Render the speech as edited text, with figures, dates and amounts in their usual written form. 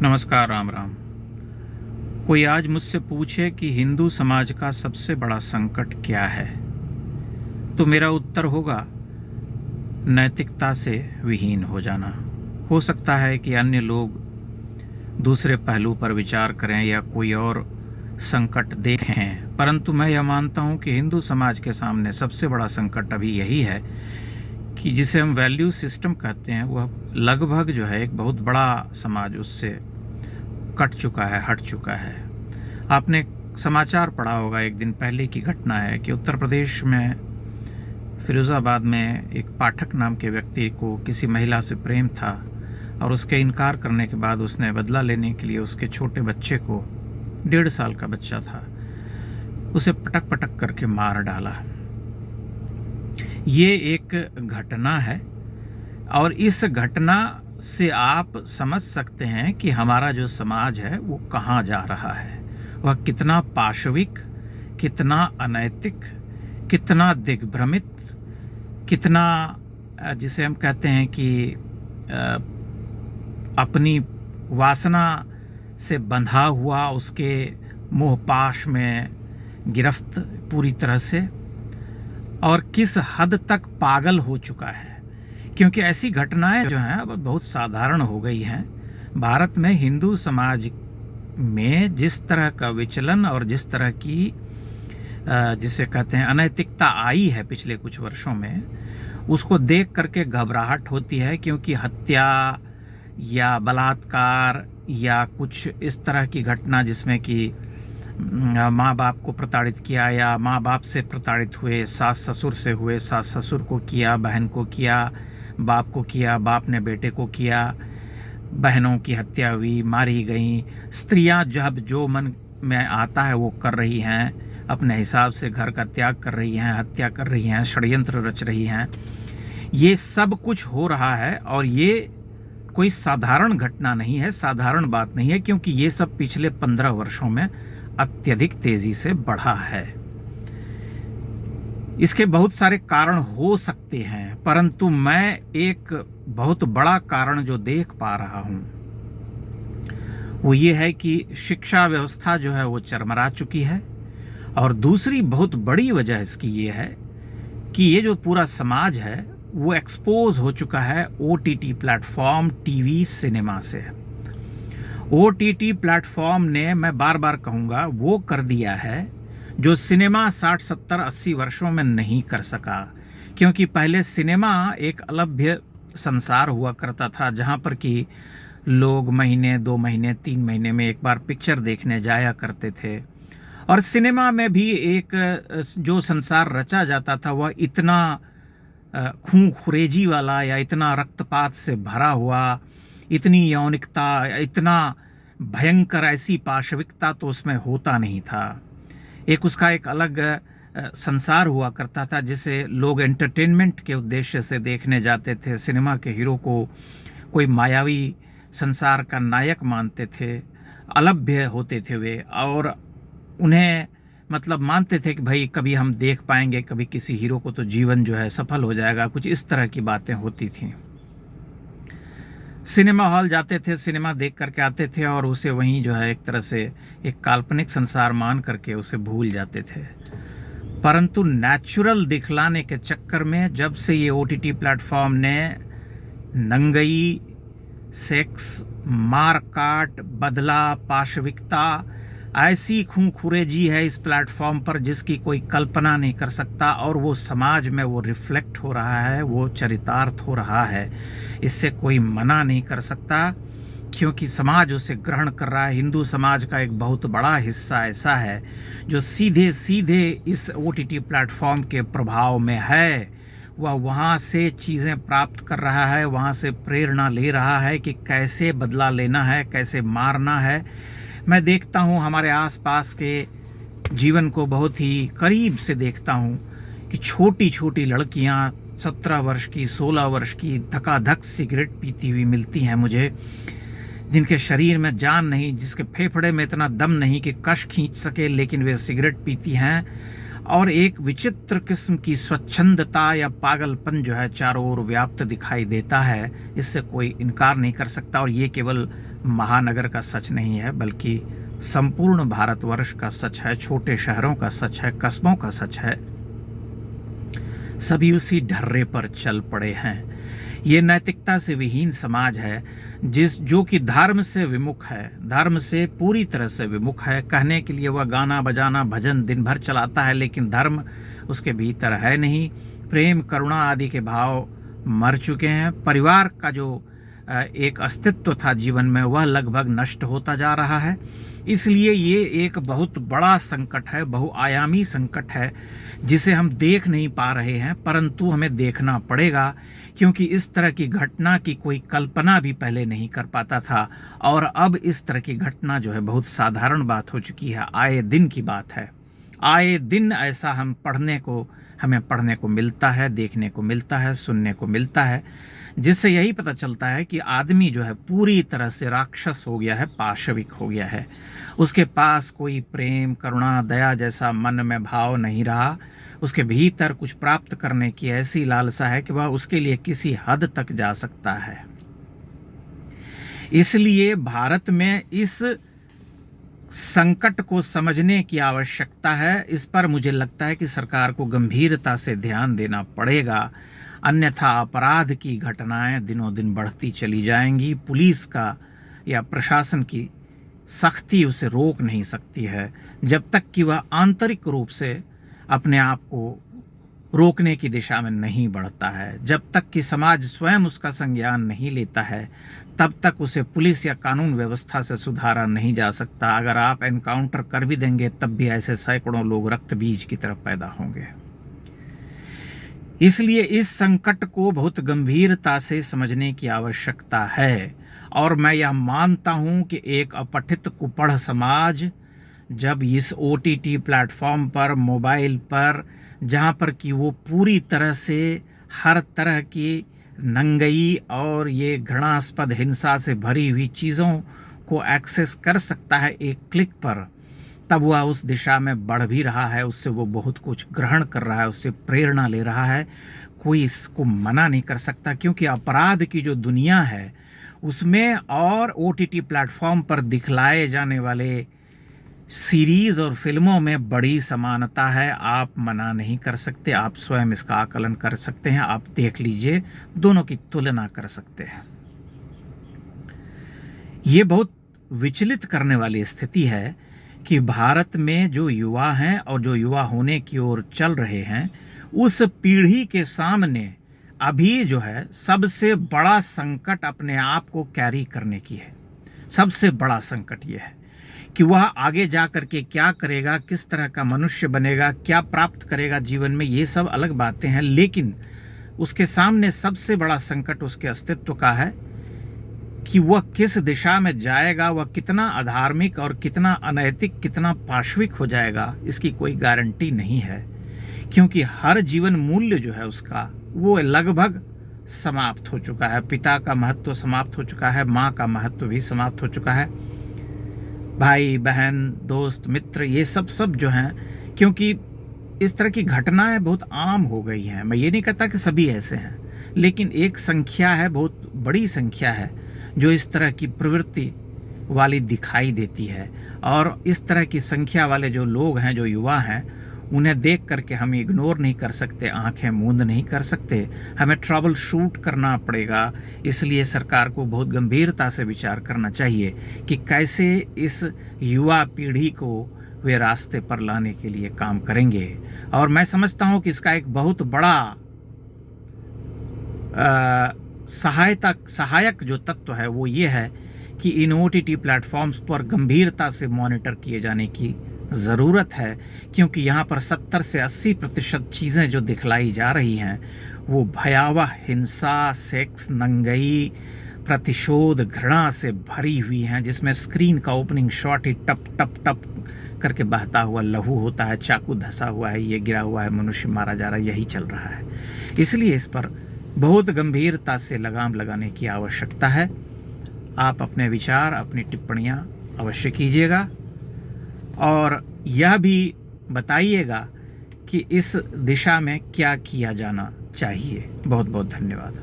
नमस्कार, राम राम। कोई आज मुझसे पूछे कि हिंदू समाज का सबसे बड़ा संकट क्या है, तो मेरा उत्तर होगा नैतिकता से विहीन हो जाना। हो सकता है कि अन्य लोग दूसरे पहलू पर विचार करें या कोई और संकट देखें, परंतु मैं यह मानता हूं कि हिंदू समाज के सामने सबसे बड़ा संकट अभी यही है कि जिसे हम वैल्यू सिस्टम कहते हैं, वह लगभग जो है एक बहुत बड़ा समाज उससे कट चुका है, हट चुका है। आपने समाचार पढ़ा होगा, एक दिन पहले की घटना है कि उत्तर प्रदेश में फिरोज़ाबाद में एक पाठक नाम के व्यक्ति को किसी महिला से प्रेम था और उसके इनकार करने के बाद उसने बदला लेने के लिए उसके छोटे बच्चे को, 1.5 साल का बच्चा था, उसे पटक पटक करके मार डाला। ये एक घटना है और इस घटना से आप समझ सकते हैं कि हमारा जो समाज है वो कहाँ जा रहा है, वह कितना पाशविक, कितना अनैतिक, कितना दिग्भ्रमित, कितना जिसे हम कहते हैं कि अपनी वासना से बंधा हुआ, उसके मोहपाश में गिरफ्त पूरी तरह से, और किस हद तक पागल हो चुका है। क्योंकि ऐसी घटनाएं जो हैं अब बहुत साधारण हो गई हैं। भारत में हिंदू समाज में जिस तरह का विचलन और जिस तरह की जिसे कहते हैं अनैतिकता आई है पिछले कुछ वर्षों में, उसको देख करके घबराहट होती है। क्योंकि हत्या या बलात्कार या कुछ इस तरह की घटना जिसमें कि माँ बाप को प्रताड़ित किया या माँ बाप से प्रताड़ित हुए, सास ससुर से हुए, सास ससुर को किया, बहन को किया, बाप को किया, बाप ने बेटे को किया, बहनों की हत्या हुई, मारी गई, स्त्रियां जब जो मन में आता है वो कर रही हैं, अपने हिसाब से घर का त्याग कर रही हैं, हत्या कर रही हैं, षड्यंत्र रच रही हैं। ये सब कुछ हो रहा है और ये कोई साधारण घटना नहीं है, साधारण बात नहीं है, क्योंकि ये सब पिछले 15 वर्षों में अत्यधिक तेजी से बढ़ा है। इसके बहुत सारे कारण हो सकते हैं, परंतु मैं एक बहुत बड़ा कारण जो देख पा रहा हूं वो ये है कि शिक्षा व्यवस्था जो है वो चरमरा चुकी है। और दूसरी बहुत बड़ी वजह इसकी ये है कि ये जो पूरा समाज है वो एक्सपोज हो चुका है ओटीटी प्लेटफॉर्म, टीवी, सिनेमा से। ओटीटी प्लेटफॉर्म ने, मैं बार बार कहूँगा, वो कर दिया है जो सिनेमा 60, 70, 80 वर्षों में नहीं कर सका। क्योंकि पहले सिनेमा एक अलभ्य संसार हुआ करता था, जहाँ पर कि लोग महीने, 2 महीने, 3 महीने में एक बार पिक्चर देखने जाया करते थे। और सिनेमा में भी एक जो संसार रचा जाता था वह इतना खून खुरेजी वाला या इतना रक्तपात से भरा हुआ, इतनी यौनिकता, इतना भयंकर ऐसी पाशविकता तो उसमें होता नहीं था। एक उसका एक अलग संसार हुआ करता था जिसे लोग एंटरटेनमेंट के उद्देश्य से देखने जाते थे। सिनेमा के हीरो को कोई मायावी संसार का नायक मानते थे, अलभ्य होते थे वे, और उन्हें मतलब मानते थे कि भाई कभी हम देख पाएंगे, कभी किसी हीरो को तो जीवन जो है सफल हो जाएगा, कुछ इस तरह की बातें होती थीं। सिनेमा हॉल जाते थे, सिनेमा देख करके आते थे और उसे वहीं जो है एक तरह से एक काल्पनिक संसार मान करके उसे भूल जाते थे। परंतु नेचुरल दिखलाने के चक्कर में जब से ये ओटीटी प्लेटफॉर्म ने नंगई, सेक्स, मारकाट, बदला, पाशविकता, ऐसी खूंखुरेजी है इस प्लेटफॉर्म पर जिसकी कोई कल्पना नहीं कर सकता, और वो समाज में वो रिफ्लेक्ट हो रहा है, वो चरितार्थ हो रहा है। इससे कोई मना नहीं कर सकता क्योंकि समाज उसे ग्रहण कर रहा है। हिंदू समाज का एक बहुत बड़ा हिस्सा ऐसा है जो सीधे सीधे इस ओटीटी प्लेटफॉर्म के प्रभाव में है। वह वहाँ से चीज़ें प्राप्त कर रहा है, वहाँ से प्रेरणा ले रहा है कि कैसे बदला लेना है, कैसे मारना है। मैं देखता हूँ हमारे आसपास के जीवन को बहुत ही करीब से देखता हूँ कि छोटी छोटी लड़कियाँ 17 वर्ष की, 16 वर्ष की धकाधक सिगरेट पीती हुई मिलती हैं मुझे, जिनके शरीर में जान नहीं, जिसके फेफड़े में इतना दम नहीं कि कश खींच सके, लेकिन वे सिगरेट पीती हैं। और एक विचित्र किस्म की स्वच्छंदता या पागलपन जो है चारों ओर व्याप्त दिखाई देता है, इससे कोई इनकार नहीं कर सकता। और ये केवल महानगर का सच नहीं है, बल्कि संपूर्ण भारतवर्ष का सच है, छोटे शहरों का सच है, कस्बों का सच है। सभी उसी ढर्रे पर चल पड़े हैं। ये नैतिकता से विहीन समाज है जो कि धर्म से विमुख है, धर्म से पूरी तरह से विमुख है। कहने के लिए वह गाना बजाना भजन दिन भर चलाता है, लेकिन धर्म उसके भीतर है नहीं। प्रेम करुणा आदि के भाव मर चुके हैं। परिवार का जो एक अस्तित्व था जीवन में, वह लगभग नष्ट होता जा रहा है। इसलिए ये एक बहुत बड़ा संकट है, बहुआयामी संकट है, जिसे हम देख नहीं पा रहे हैं, परंतु हमें देखना पड़ेगा, क्योंकि इस तरह की घटना की कोई कल्पना भी पहले नहीं कर पाता था, और अब इस तरह की घटना जो है बहुत साधारण बात हो चुकी है, आए दिन की बात है। आए दिन ऐसा हमें पढ़ने को मिलता है, देखने को मिलता है, सुनने को मिलता है, जिससे यही पता चलता है कि आदमी जो है पूरी तरह से राक्षस हो गया है, पाशविक हो गया है। उसके पास कोई प्रेम करुणा दया जैसा मन में भाव नहीं रहा। उसके भीतर कुछ प्राप्त करने की ऐसी लालसा है कि वह उसके लिए किसी हद तक जा सकता है। इसलिए भारत में इस संकट को समझने की आवश्यकता है। इस पर मुझे लगता है कि सरकार को गंभीरता से ध्यान देना पड़ेगा, अन्यथा अपराध की घटनाएं दिनों दिन बढ़ती चली जाएंगी। पुलिस का या प्रशासन की सख्ती उसे रोक नहीं सकती है, जब तक कि वह आंतरिक रूप से अपने आप को रोकने की दिशा में नहीं बढ़ता है। जब तक कि समाज स्वयं उसका संज्ञान नहीं लेता है, तब तक उसे पुलिस या कानून व्यवस्था से सुधारा नहीं जा सकता। अगर आप एनकाउंटर कर भी देंगे, तब भी ऐसे सैकड़ों लोग रक्त बीज की तरफ पैदा होंगे। इसलिए इस संकट को बहुत गंभीरता से समझने की आवश्यकता है, और मैं यह मानता हूं कि एक अपठित कुपढ़ समाज जब इस OTT प्लेटफॉर्म पर, मोबाइल पर, जहां पर कि वो पूरी तरह से हर तरह की नंगई और ये घृणास्पद हिंसा से भरी हुई चीज़ों को एक्सेस कर सकता है एक क्लिक पर, तब वह उस दिशा में बढ़ भी रहा है। उससे वो बहुत कुछ ग्रहण कर रहा है, उससे प्रेरणा ले रहा है। कोई इसको मना नहीं कर सकता, क्योंकि अपराध की जो दुनिया है उसमें और OTT प्लेटफॉर्म पर दिखलाए जाने वाले सीरीज और फिल्मों में बड़ी समानता है। आप मना नहीं कर सकते, आप स्वयं इसका आकलन कर सकते हैं, आप देख लीजिए, दोनों की तुलना कर सकते हैं। ये बहुत विचलित करने वाली स्थिति है कि भारत में जो युवा हैं और जो युवा होने की ओर चल रहे हैं, उस पीढ़ी के सामने अभी जो है सबसे बड़ा संकट अपने आप को कैरी करने की है। सबसे बड़ा संकट ये है कि वह आगे जा करके क्या करेगा, किस तरह का मनुष्य बनेगा, क्या प्राप्त करेगा जीवन में, ये सब अलग बातें हैं, लेकिन उसके सामने सबसे बड़ा संकट उसके अस्तित्व का है कि वह किस दिशा में जाएगा, वह कितना अधार्मिक और कितना अनैतिक, कितना पाशविक हो जाएगा, इसकी कोई गारंटी नहीं है। क्योंकि हर जीवन मूल्य जो है उसका, वो लगभग समाप्त हो चुका है। पिता का महत्व समाप्त हो चुका है, माँ का महत्व भी समाप्त हो चुका है, भाई बहन दोस्त मित्र ये सब जो हैं, क्योंकि इस तरह की घटनाएं बहुत आम हो गई हैं। मैं ये नहीं कहता कि सभी ऐसे हैं, लेकिन एक संख्या है, बहुत बड़ी संख्या है, जो इस तरह की प्रवृत्ति वाली दिखाई देती है। और इस तरह की संख्या वाले जो लोग हैं, जो युवा हैं, उन्हें देख करके हम इग्नोर नहीं कर सकते, आंखें मूंद नहीं कर सकते, हमें ट्रबल शूट करना पड़ेगा। इसलिए सरकार को बहुत गंभीरता से विचार करना चाहिए कि कैसे इस युवा पीढ़ी को वे रास्ते पर लाने के लिए काम करेंगे। और मैं समझता हूं कि इसका एक बहुत बड़ा सहायक जो तत्व है वो ये है कि इन OTT प्लेटफॉर्म्स पर गंभीरता से मॉनिटर किए जाने की ज़रूरत है, क्योंकि यहाँ पर 70 से 80% चीज़ें जो दिखलाई जा रही हैं वो भयावह हिंसा, सेक्स, नंगई, प्रतिशोध, घृणा से भरी हुई हैं, जिसमें स्क्रीन का ओपनिंग शॉट ही टप टप टप करके बहता हुआ लहू होता है, चाकू धंसा हुआ है, ये गिरा हुआ है, मनुष्य मारा जा रहा है, यही चल रहा है। इसलिए इस पर बहुत गंभीरता से लगाम लगाने की आवश्यकता है। आप अपने विचार, अपनी टिप्पणियां अवश्य कीजिएगा और यह भी बताइएगा कि इस दिशा में क्या किया जाना चाहिए। बहुत बहुत धन्यवाद।